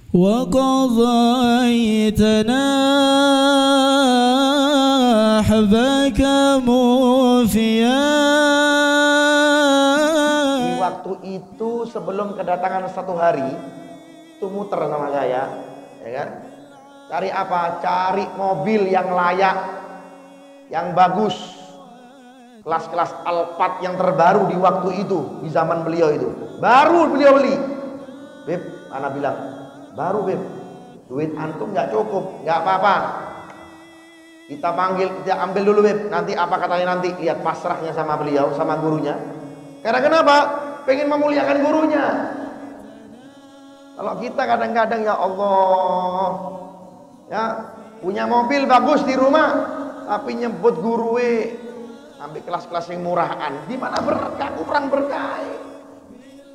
وقضيتنا حبك موفيا. Di waktu itu sebelum kedatangan satu hari itu muter sama saya, ya kan? Cari apa? Cari mobil yang layak, yang bagus, kelas-kelas Alphard yang terbaru di waktu itu, di zaman beliau itu. Baru beliau beli. Beb, anak bilang, baru beb, duit antum nggak cukup, nggak apa-apa. Kita panggil, kita ambil dulu beb. Nanti apa katanya nanti, lihat pasrahnya sama beliau, sama gurunya. Karena kenapa? Pengen memuliakan gurunya. Kalau kita kadang-kadang ya Allah, ya punya mobil bagus di rumah, tapi nyebut guru sampai kelas-kelas yang murahan, gimana berkah, kurang berkah.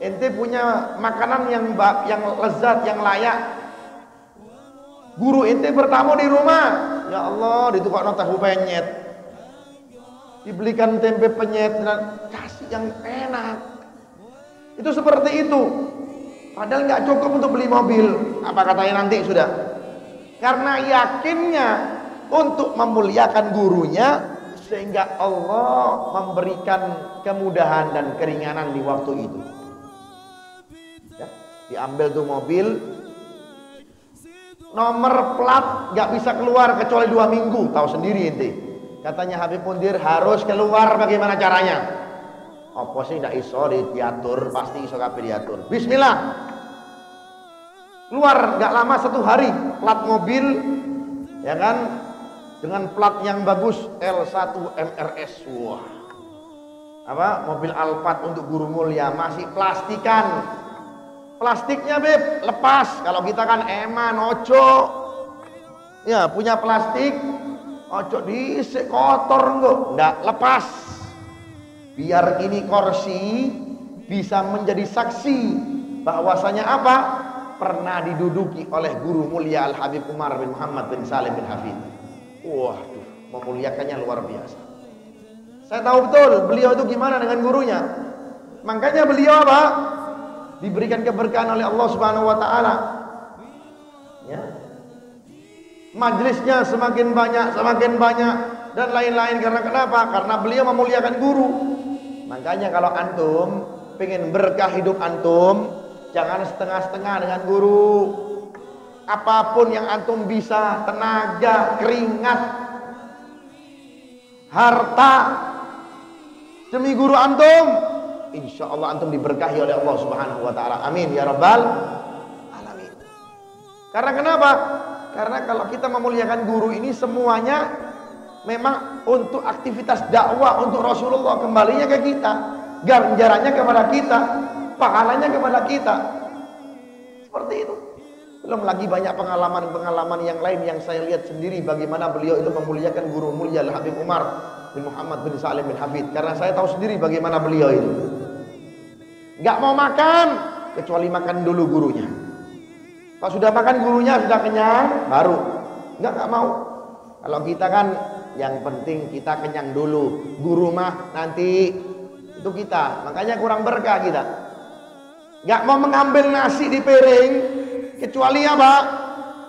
Ente punya makanan yang lezat, yang layak, guru ente bertamu di rumah, ya Allah ditukar tahu penyet, dibelikan tempe penyet, kasih yang enak. Itu seperti itu. Padahal nggak cukup untuk beli mobil. Apa katanya nanti sudah? Karena yakinnya untuk memuliakan gurunya, sehingga Allah memberikan kemudahan dan keringanan di waktu itu. Ya, diambil tuh mobil, nomor plat nggak bisa keluar kecuali 2 minggu. Tahu sendiri ente. Katanya Habib Mundir harus keluar, bagaimana caranya? Apa sih ndak iso diatur, pasti iso kabeh diatur. Bismillah. Keluar nggak lama 1 hari plat mobil, ya kan, dengan plat yang bagus L1 MRS. Wah, apa mobil Alphard untuk guru mulia, masih plastikan. Plastiknya beb lepas. Kalau kita kan eman ojo, ya punya plastik ojo diisik kotor nggak lepas. Biar ini kursi bisa menjadi saksi bahwasanya apa? Pernah diduduki oleh guru mulia Al-Habib Umar bin Muhammad bin Salim bin Hafid. Waduh, memuliakannya luar biasa. Saya tahu betul beliau itu gimana dengan gurunya. Makanya beliau apa? Diberikan keberkahan oleh Allah Subhanahu wa taala. Ya. Majelisnya semakin banyak dan lain-lain. Karena kenapa? Karena beliau memuliakan guru. Makanya kalau antum pengen berkah hidup antum, jangan setengah-setengah dengan guru. Apapun yang antum bisa, tenaga, keringat, harta, demi guru antum, insya Allah antum diberkahi oleh Allah Subhanahu wa taala. Amin ya rabbal alamin. Karena kenapa? Karena kalau kita memuliakan guru ini semuanya memang untuk aktivitas dakwah untuk Rasulullah, kembalinya ke kita, ganjarannya kepada kita, pahalanya kepada kita. Seperti itu. Belum lagi banyak pengalaman-pengalaman yang lain yang saya lihat sendiri bagaimana beliau itu memuliakan guru mulia Al-Habib Umar bin Muhammad bin Salim bin Hafid. Karena saya tahu sendiri bagaimana beliau itu nggak mau makan kecuali makan dulu gurunya. Kalau sudah makan gurunya sudah kenyang, baru nggak mau. Kalau kita kan yang penting kita kenyang dulu, guru mah nanti itu kita. Makanya kurang berkah kita. Nggak mau mengambil nasi di piring kecuali apa?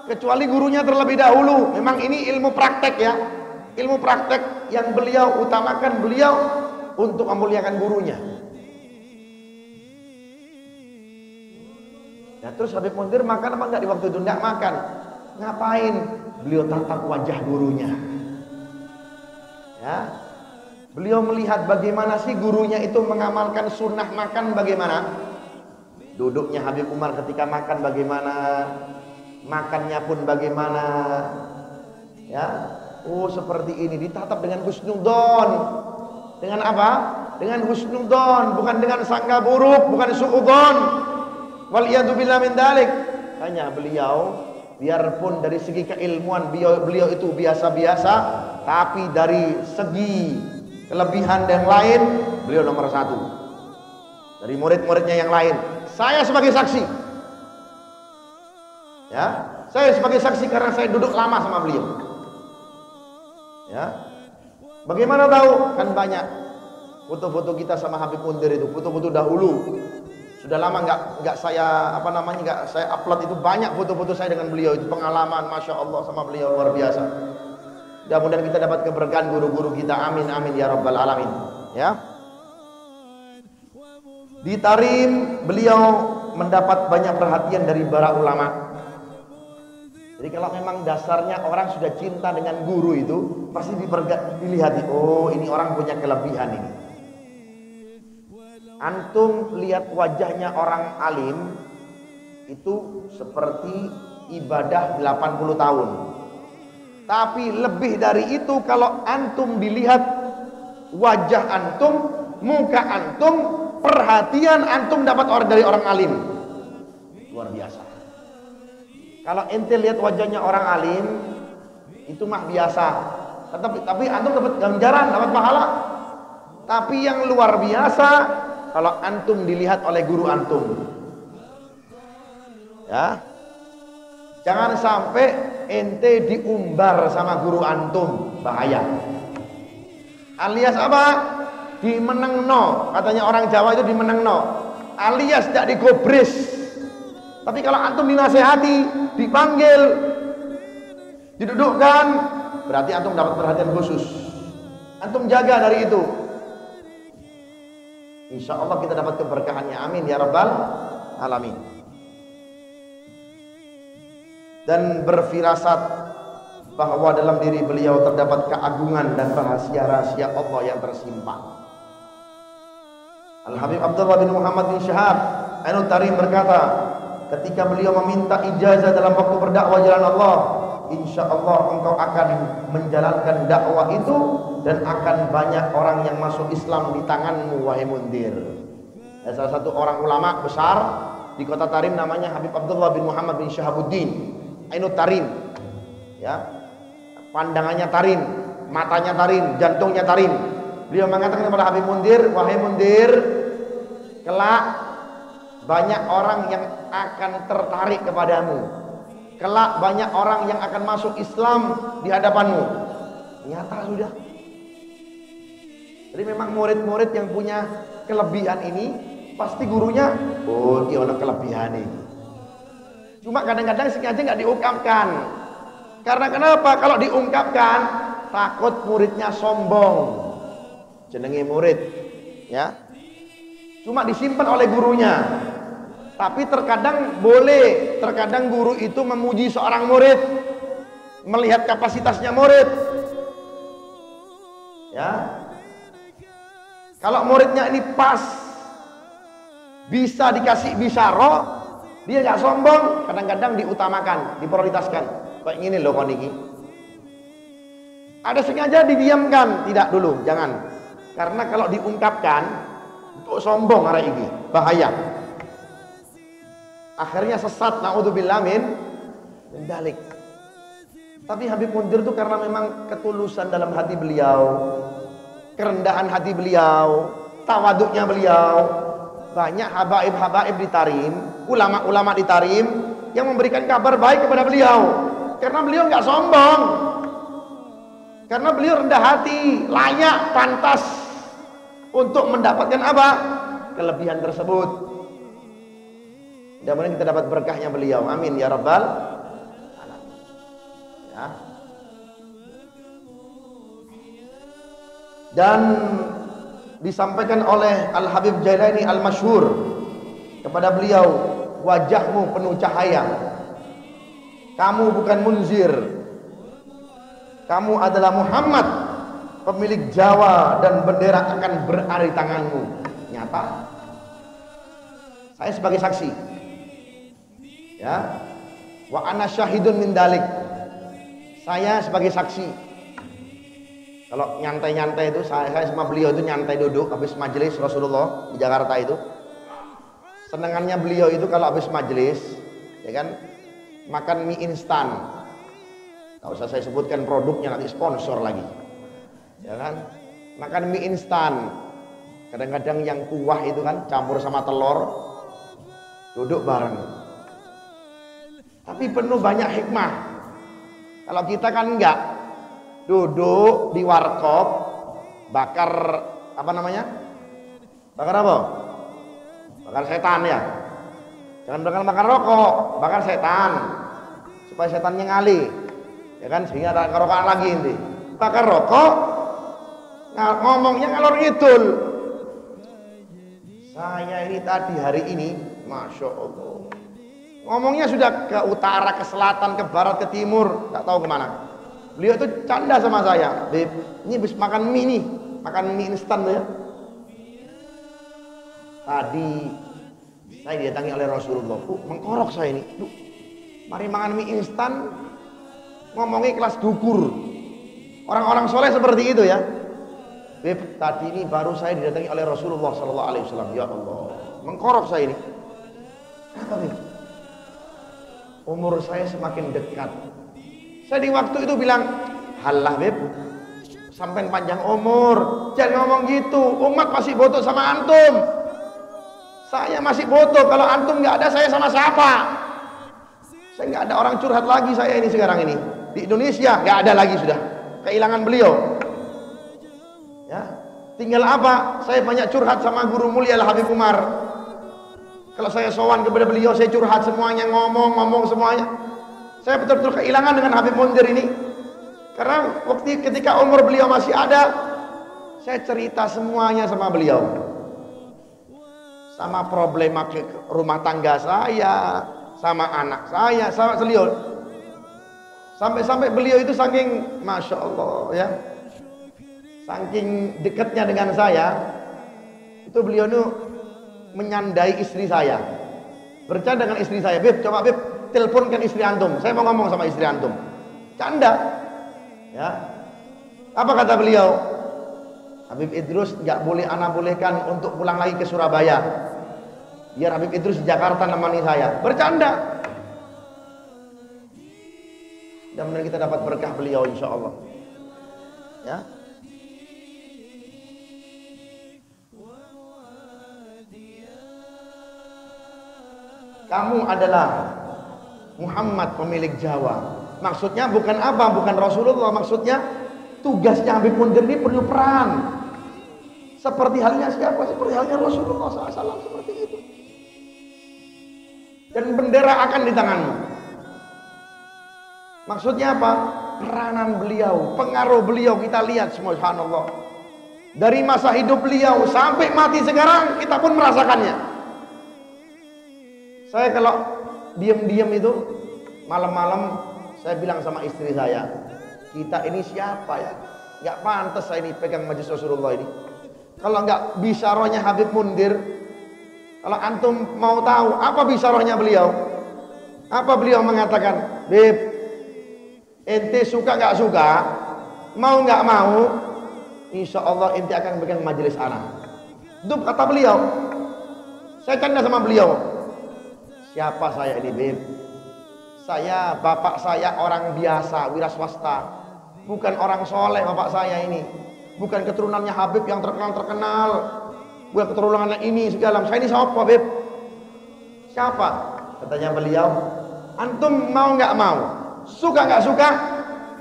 Kecuali gurunya terlebih dahulu. Memang ini ilmu praktek ya, ilmu praktek yang beliau utamakan, beliau untuk memuliakan gurunya. Ya, terus Habib Mundir makan apa enggak di waktu itu? Enggak makan. Ngapain? Beliau tatap wajah gurunya. Ya, beliau melihat bagaimana sih gurunya itu mengamalkan sunnah makan, bagaimana duduknya Habib Umar ketika makan, bagaimana makannya pun bagaimana. Ya, oh seperti ini, ditatap dengan husnudon. Dengan apa? Dengan husnudon, bukan dengan sangka buruk, bukan suudzon. Waliyadzubillah min dalik. Hanya beliau, biarpun dari segi keilmuan beliau itu biasa-biasa, tapi dari segi kelebihan dan lain, beliau nomor 1 dari murid-muridnya yang lain. Saya sebagai saksi, ya, saya sebagai saksi karena saya duduk lama sama beliau. Ya, bagaimana tahu? Kan banyak foto-foto kita sama Habib Mundir itu, foto-foto dahulu. Sudah lama nggak saya nggak saya upload itu, banyak foto-foto saya dengan beliau itu, pengalaman masya Allah sama beliau luar biasa. Mudah-mudahan kita dapat keberkahan guru-guru kita, amin amin ya rabbal alamin. Ya. Di Tarim beliau mendapat banyak perhatian dari para ulama. Jadi kalau memang dasarnya orang sudah cinta dengan guru itu, pasti dilihat, oh ini orang punya kelebihan ini. Antum lihat wajahnya orang alim itu seperti ibadah 80 tahun. Tapi lebih dari itu, kalau antum dilihat wajah antum, muka antum, perhatian antum dapat dari orang alim. Luar biasa. Kalau ente lihat wajahnya orang alim, itu mah biasa. Tapi antum dapat ganjaran, dapat pahala. Tapi yang luar biasa kalau antum dilihat oleh guru antum. Ya. Jangan sampai ente diumbar sama guru antum, bahaya. Alias apa? Dimenengno, katanya orang Jawa itu dimenengno. Alias tidak digobris. Tapi kalau antum dinasehati, dipanggil, didudukkan, berarti antum dapat perhatian khusus. Antum jaga dari itu. Insya Allah kita dapat keberkahannya, amin ya rabbal alamin. Dan berfirasat bahwa dalam diri beliau terdapat keagungan dan rahasia-rahasia Allah yang tersimpan. Al-Habib Abdullah bin Muhammad bin Syahab Ainut Tarim berkata, ketika beliau meminta ijazah dalam waktu berdakwah jalan Allah, insya Allah engkau akan menjalankan dakwah itu dan akan banyak orang yang masuk Islam di tanganmu, wahai Mundir. Salah satu orang ulama besar di kota Tarim namanya Habib Abdullah bin Muhammad bin Syahabuddin Ainut Tarim. Ya, pandangannya Tarim, matanya Tarim, jantungnya Tarim. Beliau mengatakan kepada Habib Mundir, wahai Mundir, kelak banyak orang yang akan tertarik kepadamu. Kelak banyak orang yang akan masuk Islam di hadapanmu. Nyata sudah. Jadi memang murid-murid yang punya kelebihan ini pasti gurunya, oh dia ada kelebihan ini. Cuma kadang-kadang sengaja nggak diungkapkan. Karena kenapa? Kalau diungkapkan takut muridnya sombong. Jenenge murid, ya. Cuma disimpan oleh gurunya. Tapi terkadang boleh, terkadang guru itu memuji seorang murid, melihat kapasitasnya murid. Ya. Kalau muridnya ini pas, bisa dikasih bisyaro, dia nggak sombong, kadang-kadang diutamakan, diprioritaskan. Kayak gini loh koniki. Ada sengaja didiamkan, tidak dulu, jangan. Karena kalau diungkapkan, untuk sombong arah ini, bahaya. Akhirnya sesat, naudzubillah min dalik. Tapi Habib Mundir itu karena memang ketulusan dalam hati beliau, kerendahan hati beliau, tawaduknya beliau, banyak habaib-habaib di Tarim, ulama-ulama di Tarim yang memberikan kabar baik kepada beliau. Karena beliau nggak sombong, karena beliau rendah hati, layak, pantas untuk mendapatkan apa? Kelebihan tersebut. Mudah-mudahan kita dapat berkahnya beliau, amin ya rabbal alamin. Ya. Dan disampaikan oleh Al-Habib Jailani Al-Masyhur kepada beliau, wajahmu penuh cahaya, kamu bukan Munzir, kamu adalah Muhammad, pemilik Jawa, dan bendera akan berada di tanganmu. Nyata, saya sebagai saksi, ya, wa ana syahidun min dalik, saya sebagai saksi. Kalau nyantai-nyantai itu, saya sama beliau itu nyantai duduk habis majelis Rasulullah di Jakarta itu. Senengannya beliau itu kalau habis majelis, ya kan, makan mie instan. Gak usah saya sebutkan produknya, nanti sponsor lagi. Ya kan, makan mie instan. Kadang-kadang yang kuah itu kan campur sama telur, duduk bareng. Tapi penuh banyak hikmah. Kalau kita kan enggak. Duduk di warkop, bakar apa namanya? Bakar apa? bakar setan ya. Jangan bakar rokok, bakar setan supaya setannya ngalih, ya kan, sehingga tak kerokokan lagi nanti. Bakar rokok, ngomongnya ngalor ngidul. Saya ini tadi hari ini, masya Allah, ngomongnya sudah ke utara, ke selatan, ke barat, ke timur, nggak tahu kemana. Beliau itu canda sama saya, Beb, ini habis makan mie nih, makan mie instan ya. Tadi saya didatangi oleh Rasulullah, mengkorok saya ini, mari makan mie instan, ngomongnya kelas dukur. Orang-orang soleh seperti itu ya. Beb, tadi ini baru saya didatangi oleh Rasulullah Sallallahu Alaihi Wasallam. Ya Allah, mengkorok saya ini. Kenapa, Beb? Umur saya semakin dekat. Saya di waktu itu bilang, halah Beb, sampai panjang umur, jangan ngomong gitu. Umat masih butuh sama antum. Saya masih butuh. Kalau antum nggak ada, saya sama siapa? Saya nggak ada orang curhat lagi saya ini sekarang ini. Di Indonesia nggak ada lagi sudah. Kehilangan beliau. Ya, tinggal apa? Saya banyak curhat sama guru mulia Habib Umar. Kalau saya sowan kepada beliau, saya curhat semuanya, ngomong semuanya. Saya betul-betul kehilangan dengan Habib Mundir ini. Karena waktu ketika umur beliau masih ada, saya cerita semuanya sama beliau. Sama problema rumah tangga saya, sama anak saya, sama beliau. Sampai-sampai beliau itu saking, masya Allah ya, saking dekatnya dengan saya, itu beliau itu menyandai istri saya, bercanda dengan istri saya. Beb, coba Beb, teleponkan istri antum, saya mau ngomong sama istri antum. Canda ya. Apa kata beliau? Habib Idrus nggak boleh ana bolehkan untuk pulang lagi ke Surabaya, biar Habib Idrus di Jakarta nemani saya. Bercanda. Dan benar kita dapat berkah beliau insya Allah ya. Kamu adalah Muhammad pemilik Jawa. Maksudnya bukan apa, bukan Rasulullah. Maksudnya tugasnya Habib Mundir ini perlu peran. Seperti halnya siapa? Seperti halnya Rasulullah SAW, seperti itu. Dan bendera akan di tanganmu. Maksudnya apa? Peranan beliau, pengaruh beliau kita lihat semua, subhanallah. Dari masa hidup beliau sampai mati sekarang, kita pun merasakannya. Saya kalau diam-diam itu malam-malam, saya bilang sama istri saya, kita ini siapa ya? Nggak pantas saya ini pegang majlis Rasulullah ini. Kalau nggak bisyarahnya Habib Mundir, kalau antum mau tahu apa bisyarahnya beliau, apa beliau mengatakan, Beb, ente suka nggak suka, mau nggak mau, insya Allah ente akan pegang majelis anak. Itu kata beliau. Saya canda sama beliau, siapa saya ini Beb? Saya, bapak saya orang biasa, wira swasta, bukan orang soleh. Bapak saya ini bukan keturunannya Habib yang terkenal, bukan keturunannya ini segala. Saya ini siapa Beb? Siapa? Katanya beliau, antum mau nggak mau, suka nggak suka,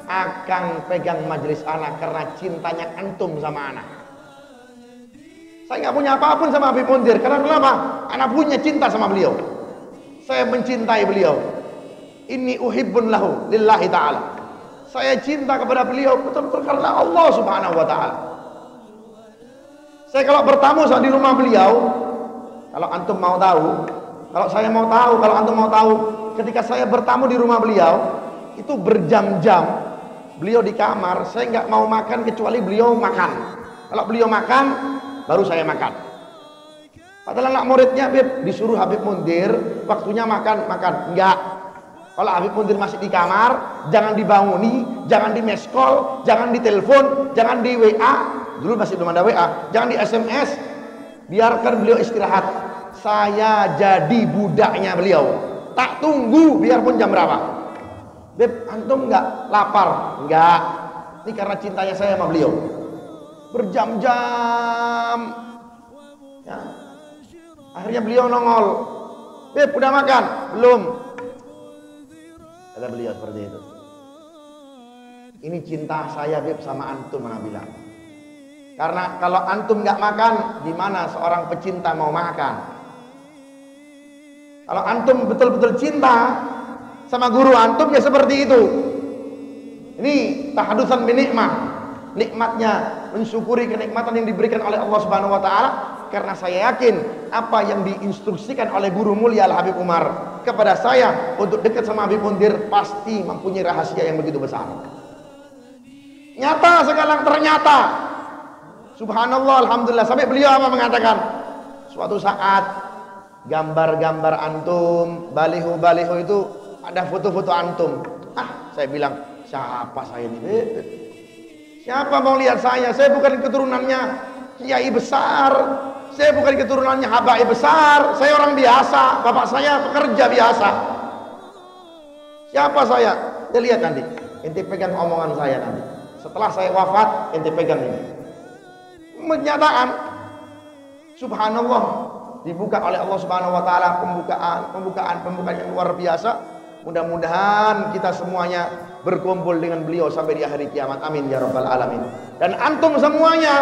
akan pegang majelis anak karena cintanya antum sama anak. Saya nggak punya apapun sama Habib Mundir. Karena kenapa? Anak punya cinta sama beliau. Saya mencintai beliau. Inni uhibbun lahu lillahi ta'ala. Saya cinta kepada beliau betul-betul karena Allah subhanahu wa ta'ala. Saya kalau bertamu di rumah beliau, kalau antum mau tahu, kalau saya mau tahu, kalau antum mau tahu, ketika saya bertamu di rumah beliau, itu berjam-jam beliau di kamar, saya nggak mau makan kecuali beliau makan. Kalau beliau makan, baru saya makan. Padahal anak muridnya Beb, disuruh Habib Mundir, waktunya makan, enggak. Kalau Habib Mundir masih di kamar, jangan dibangunin, jangan di meskol, jangan ditelepon, jangan di WA. Dulu masih belum ada WA, jangan di SMS. Biarkan beliau istirahat. Saya jadi budaknya beliau. Tak tunggu biarpun jam berapa. Beb, antum nggak lapar? Enggak. Ini karena cintanya saya sama beliau. Berjam-jam. Ya. Akhirnya beliau nongol. Beb, udah makan? Belum. Kata beliau seperti itu. Ini cinta saya Beb sama antum, mana bilang. Karena kalau antum nggak makan, di mana seorang pecinta mau makan? Kalau antum betul-betul cinta sama guru antum ya seperti itu. Ini tahadusan binikmah, nikmatnya mensyukuri kenikmatan yang diberikan oleh Allah Subhanahu wa taala, karena saya yakin apa yang diinstruksikan oleh guru mulia Al Habib Umar kepada saya untuk dekat sama Habib Mundir pasti mempunyai rahasia yang begitu besar. Nyata sekarang ternyata. Subhanallah, alhamdulillah, sampai beliau apa mengatakan? Suatu saat gambar-gambar antum, baliho-baliho itu ada foto-foto antum. Saya bilang, siapa saya ini? Siapa mau lihat saya? Saya bukan keturunannya kiai besar, saya bukan keturunannya habaib besar, saya orang biasa, bapak saya pekerja biasa. Siapa saya? Ya lihat nanti, ente pegang omongan saya nanti. Setelah saya wafat, ente pegang ini. Kenyataan, subhanallah, dibuka oleh Allah Subhanahu wa taala pembukaan yang luar biasa. Mudah-mudahan kita semuanya berkumpul dengan beliau sampai di hari kiamat. Amin ya rabbal alamin. Dan antum semuanya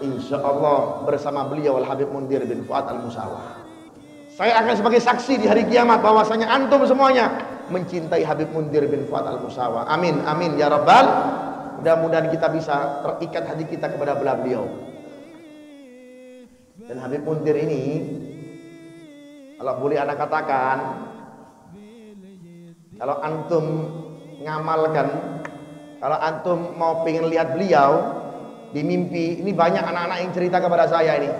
insyaallah bersama beliau Al Habib Mundir bin Fuad Al Musawah. Saya akan sebagai saksi di hari kiamat bahwasanya antum semuanya mencintai Habib Mundir bin Fuad Al Musawah. Amin amin ya rabbal. Mudah-mudahan kita bisa terikat hati kita kepada belah beliau. Dan Habib Mundir ini, kalau boleh anak katakan, kalau antum ngamalkan, kalau antum mau pengen lihat beliau di mimpi, ini banyak anak-anak yang cerita kepada saya ini.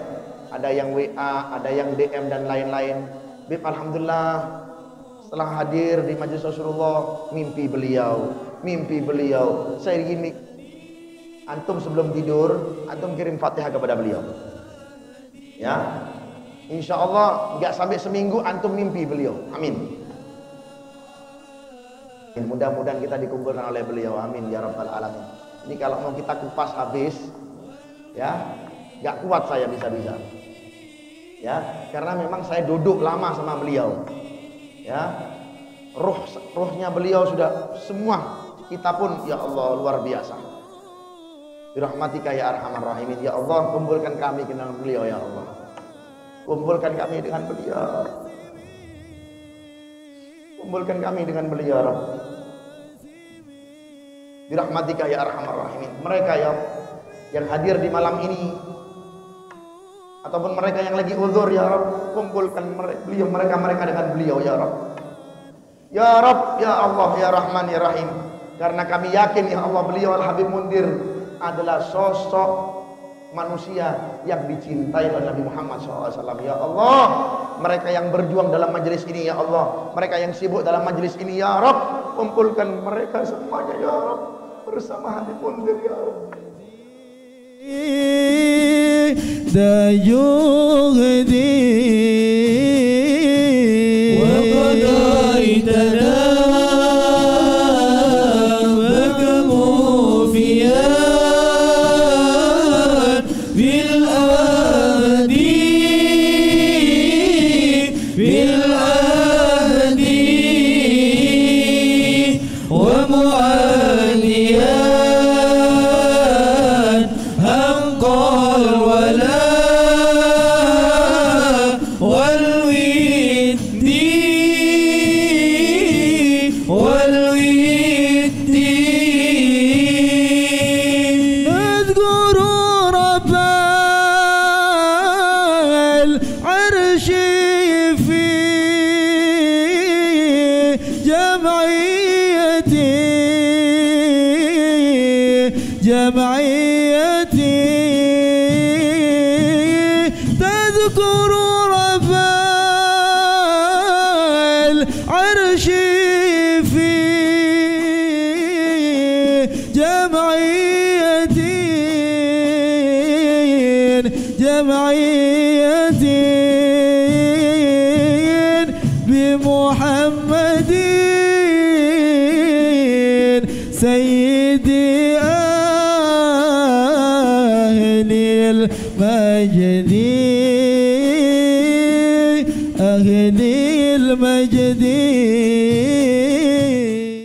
Ada yang WA, ada yang DM dan lain-lain. Bib, alhamdulillah setelah hadir di majelis Rasulullah, mimpi beliau. Saya gini, antum sebelum tidur, antum kirim Fatihah kepada beliau. Ya, insya Allah nggak sampai seminggu antum mimpi beliau. Amin. Mudah-mudahan kita dikumpulkan oleh beliau. Amin ya rabbal alamin. Ini kalau mau kita kupas habis, ya nggak kuat saya bisa-bisa. Ya, karena memang saya duduk lama sama beliau. Ya, ruhnya beliau sudah semua. Kita pun ya Allah luar biasa. Birahmatika ya arhamar rahimin. Ya Allah, kumpulkan kami dengan beliau ya Allah. Kumpulkan kami dengan beliau. Kumpulkan kami dengan beliau ya Rabb. Birahmatika ya arhamar rahimin. Mereka yang hadir di malam ini ataupun mereka yang lagi uzur ya Rabb, kumpulkan mereka dengan beliau ya Rabb. Ya Rabb, ya Allah, ya Rahman, ya Rahim. Karena kami yakin ya Allah, beliau Al Habib Mundir adalah sosok manusia yang dicintai oleh Nabi Muhammad SAW. Ya Allah, mereka yang berjuang dalam majelis ini ya Allah, mereka yang sibuk dalam majelis ini ya Rabb, kumpulkan mereka semuanya ya Rabb bersama Habib Mundir ya Rabb. سيدي أهل المجد أهل المجد